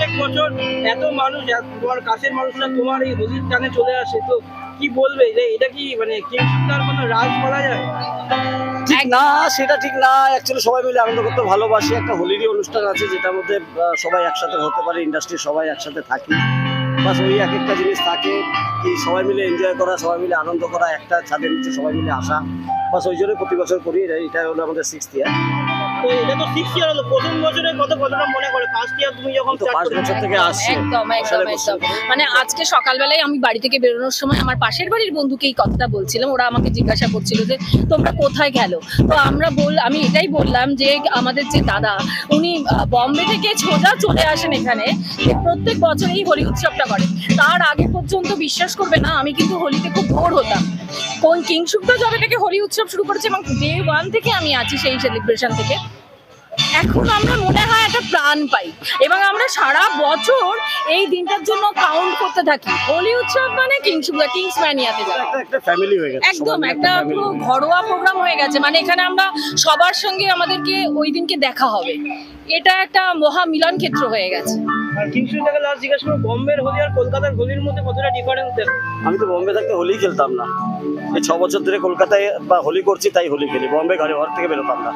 প্রত্যেক বছর এত মানুষ, তোমার কাছের মানুষরা তোমার এই হোলির টানে চলে আসে, তো কি বলবে যে এটা কি মানে কিংসুকার কোনো রাজ বলা যায়? ঠিক না, সেটা ঠিক না। অ্যাকচুয়ালি সবাই মিলে আনন্দ করতে ভালোবাসি। একটা হোলিরই অনুষ্ঠান আছে যেটার মধ্যে সবাই একসাথে হতে পারে, ইন্ডাস্ট্রির সবাই একসাথে থাকি। বাস ওই এক একটা জিনিস থাকে কি, সবাই মিলে এনজয় করা, সবাই মিলে আনন্দ করা, একটা ছাদের নিচে সবাই মিলে আসা। বাস ওই জন্যই প্রতি বছর করি। এটা হলো আমাদের 6th ইয়ার। তো এটা তো 6 ইয়ার হলো, প্রথম বছরের কতটা মনে করে? ফার্স্ট ইয়ার তুমি যখন তো 5 বছর থেকে আসছে। একদম একদম একদম। মানে আজকে সকালবেলায় আমি বাড়ি থেকে বেরোনোর সময় আমার পাশের বাড়ির বন্ধুকে এই কথাটা বলছিলাম। ওরা আমাকে জিজ্ঞাসা করছিল যে তোমরা কোথায় গেল। তো আমি এটাই বললাম যে আমাদের যে দাদা, উনি বম্বে থেকে সোজা চলে আসেন এখানে, প্রত্যেক বছর এই হোলি উৎসবটা করেন। তার আগে পর্যন্ত বিশ্বাস করবে না, আমি কিন্তু হোলিতে খুব বোর হতাম। কোন কিংসুকটা যবে থেকে হোলি উৎসব শুরু করেছে এবং ডে 1 থেকে আমি আছি সেই সেলিব্রেশন থেকে। এখন আমরা মনে হয় একটা প্রাণ পাই এবং আমরা সারা বছর এই দিনটার জন্য কাউন্ট করতে থাকি। হোলি উৎসব মানে কিংস ম্যানিয়াতে যাওয়া, একটা ফ্যামিলি হয়ে গেছে, একদম একটা পুরো ঘরোয়া প্রোগ্রাম হয়ে গেছে। মানে এখানে আমরা সবার সঙ্গে আমাদেরকে ওই দিনকে দেখা হবে, এটা একটা মহা মিলন ক্ষেত্র হয়ে গেছে। আর কিংসুক থেকে লাস্ট জিজ্ঞাসা করবো, বম্বের হোলি আর কলকাতার হোলির মধ্যে কতটা ডিফারেন্স দেখো? আমি তো বম্বে থাকতে হোলি খেলতাম না। এই 6 বছর ধরে কলকাতায় বা হোলি করছি, তাই হোলি খেলি। বম্বে ঘর থেকে বেরোতাম না।